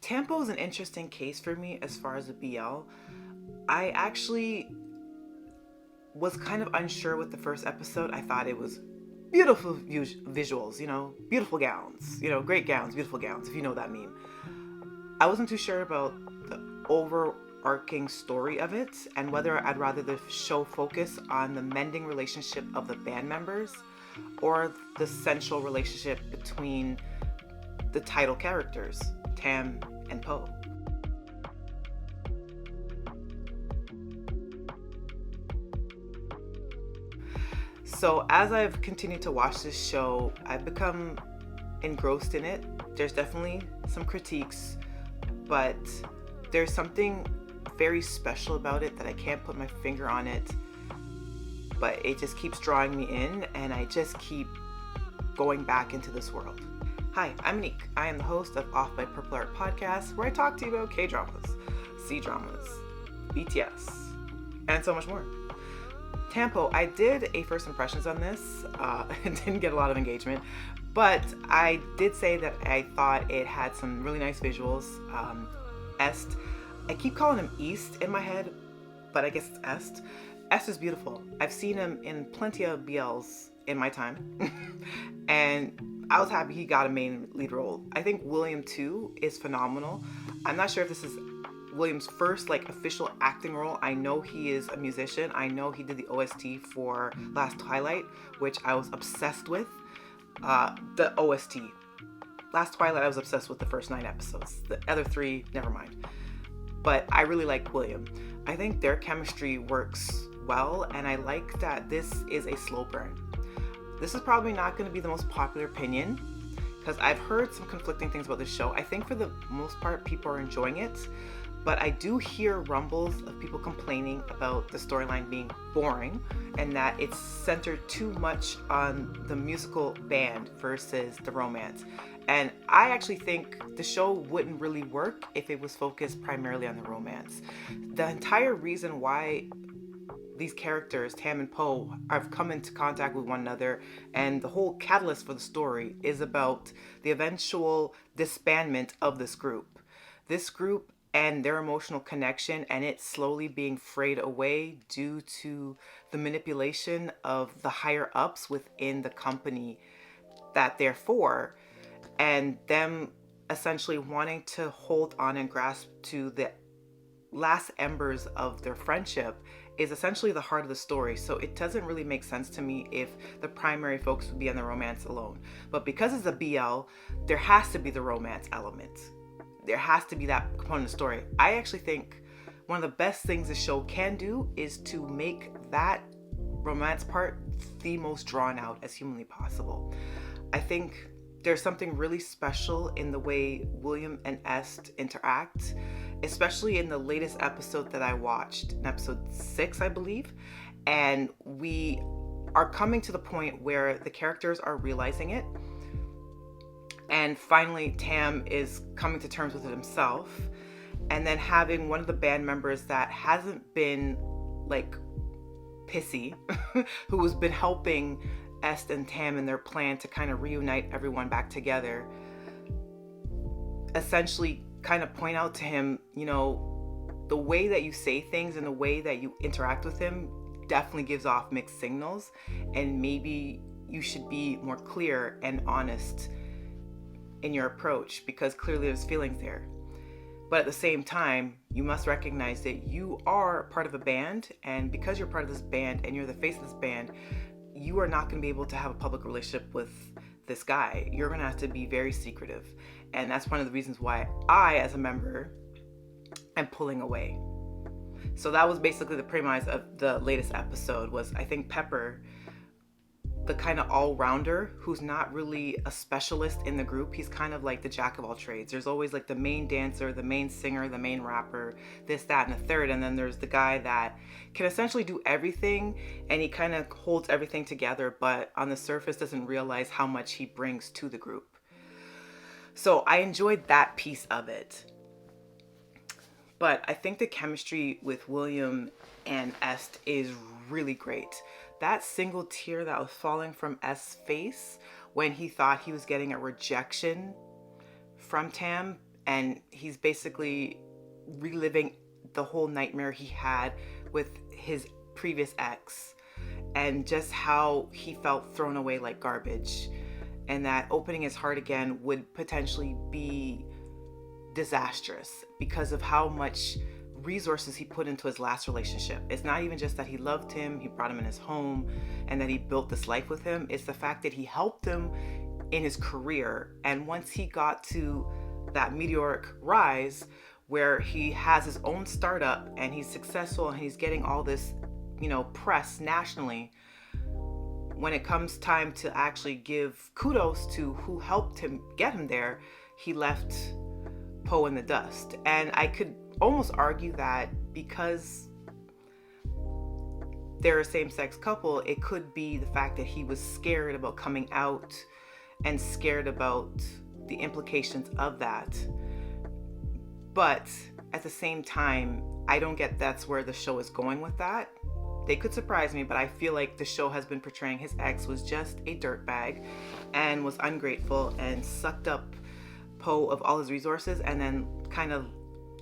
ThamePo is an interesting case for me as far as the BL. I actually was kind of unsure with the first episode. I thought it was beautiful visuals, beautiful gowns, great gowns, beautiful gowns, if you know what that meme. I wasn't too sure about the overarching story of it and whether I'd rather the show focus on the mending relationship of the band members or the central relationship between the title characters, Thame and Po. So as I've continued to watch this show, I've become engrossed in it. There's definitely some critiques, but there's something very special about it that I can't put my finger on it, but it just keeps drawing me in and I just keep going back into this world. Hi, I'm Monique. I am the host of Off by Purple Art podcast, where I talk to you about K-dramas, C-dramas, BTS, and so much more. Thame Po, I did a first impressions on this and didn't get a lot of engagement, but I did say that I thought it had some really nice visuals. Est, I keep calling him East in my head, but I guess it's Est. Est is beautiful. I've seen him in plenty of BLs in my time, and I was happy he got a main lead role. I think William too is phenomenal. I'm not sure if this is William's first official acting role. I know he is a musician. I know he did the OST for Last Twilight, which I was obsessed with. The OST. Last Twilight, I was obsessed with the first 9 episodes. The other 3, never mind. But I really like William. I think their chemistry works well, and I like that this is a slow burn. This is probably not going to be the most popular opinion, because I've heard some conflicting things about this show. I think for the most part, people are enjoying it. But I do hear rumbles of people complaining about the storyline being boring and that it's centered too much on the musical band versus the romance. And I actually think the show wouldn't really work if it was focused primarily on the romance. The entire reason why these characters, Thame and Po, have come into contact with one another and the whole catalyst for the story is about the eventual disbandment of this group. This group and their emotional connection and it slowly being frayed away due to the manipulation of the higher ups within the company that they're for, and them essentially wanting to hold on and grasp to the last embers of their friendship is essentially the heart of the story. So it doesn't really make sense to me if the primary focus would be on the romance alone. But because it's a BL, there has to be the romance element. There has to be that component of the story. I actually think one of the best things the show can do is to make that romance part the most drawn out as humanly possible. I think there's something really special in the way William and Est interact, especially in the latest episode that I watched, in episode 6, I believe. And we are coming to the point where the characters are realizing it. And finally, Thame is coming to terms with it himself. And then having one of the band members that hasn't been pissy, who has been helping Est and Thame in their plan to kind of reunite everyone back together, essentially kind of point out to him, the way that you say things and the way that you interact with him definitely gives off mixed signals. And maybe you should be more clear and honest in your approach, because clearly there's feelings there. But at the same time, you must recognize that you are part of a band, and because you're part of this band and you're the face of this band, you are not going to be able to have a public relationship with this guy. You're going to have to be very secretive. And that's one of the reasons why I, as a member, am pulling away. So that was basically the premise of the latest episode. Was, I think, Pepper, the kind of all-rounder who's not really a specialist in the group. He's kind of like the jack of all trades. There's always the main dancer, the main singer, the main rapper, this, that, and the third. And then there's the guy that can essentially do everything, and he kind of holds everything together, but on the surface doesn't realize how much he brings to the group. So I enjoyed that piece of it. But I think the chemistry with William and Est is really great. That single tear that was falling from Est's face when he thought he was getting a rejection from Thame and he's basically reliving the whole nightmare he had with his previous ex, and just how he felt thrown away like garbage, and that opening his heart again would potentially be disastrous because of how much resources he put into his last relationship. It's not even just that he loved him, he brought him in his home, and that he built this life with him. It's the fact that he helped him in his career. And once he got to that meteoric rise where he has his own startup and he's successful and he's getting all this, press nationally, when it comes time to actually give kudos to who helped him get him there, he left Po in the dust. And I could almost argue that because they're a same-sex couple, it could be the fact that he was scared about coming out and scared about the implications of that. But at the same time, I don't get that's where the show is going with that. They could surprise me, but I feel like the show has been portraying his ex was just a dirtbag and was ungrateful and sucked up Po of all his resources, and then kind of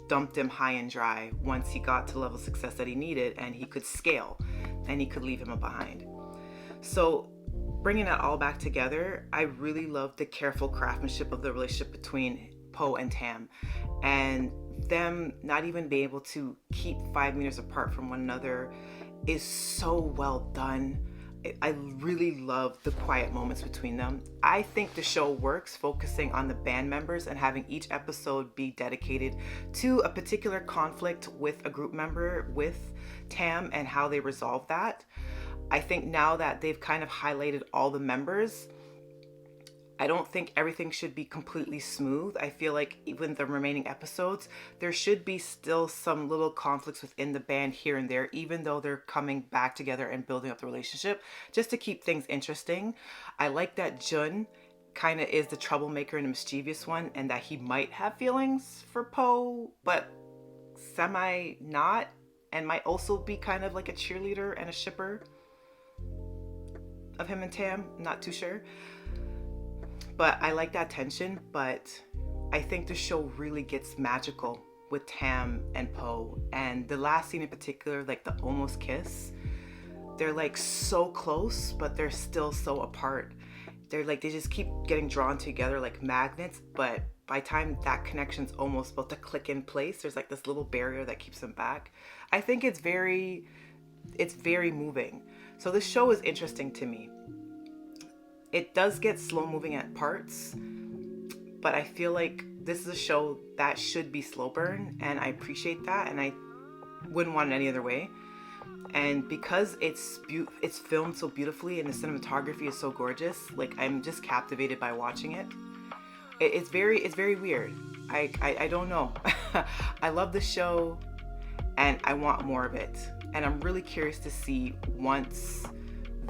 dumped him high and dry once he got to the level of success that he needed and he could scale and he could leave him behind. So bringing that all back together, I really love the careful craftsmanship of the relationship between Po and Thame, and them not even being able to keep 5 meters apart from one another is so well done. I really love the quiet moments between them. I think the show works focusing on the band members and having each episode be dedicated to a particular conflict with a group member with Thame and how they resolve that. I think now that they've kind of highlighted all the members, I don't think everything should be completely smooth. I feel like even the remaining episodes, there should be still some little conflicts within the band here and there, even though they're coming back together and building up the relationship, just to keep things interesting. I like that Jun kind of is the troublemaker and the mischievous one, and that he might have feelings for Po, but semi not, and might also be kind of like a cheerleader and a shipper of him and Thame. Not too sure. But I like that tension, but I think the show really gets magical with Thame and Po. And the last scene in particular, like the almost kiss, they're like so close, but they're still so apart. They're like, they just keep getting drawn together like magnets, but by the time that connection's almost about to click in place, there's like this little barrier that keeps them back. I think it's very moving. So this show is interesting to me. It does get slow moving at parts, but I feel like this is a show that should be slow burn, and I appreciate that, and I wouldn't want it any other way. And because it's filmed so beautifully and the cinematography is so gorgeous, like I'm just captivated by watching it. It's very weird. I don't know. I love the show and I want more of it. And I'm really curious to see once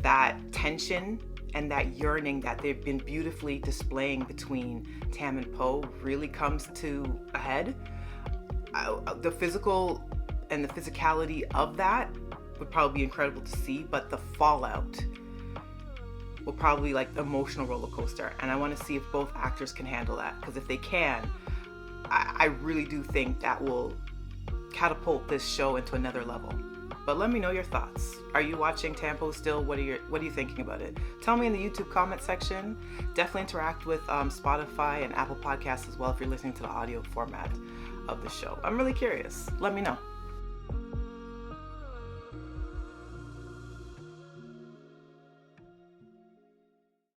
that tension and that yearning that they've been beautifully displaying between Thame and Po really comes to a head. The physical and the physicality of that would probably be incredible to see, but the fallout will probably be like the emotional roller coaster. And I want to see if both actors can handle that, because if they can, I really do think that will catapult this show into another level. But let me know your thoughts. Are you watching Thame Po still? What are you thinking about it? Tell me in the YouTube comment section. Definitely interact with Spotify and Apple Podcasts as well if you're listening to the audio format of the show. I'm really curious. Let me know.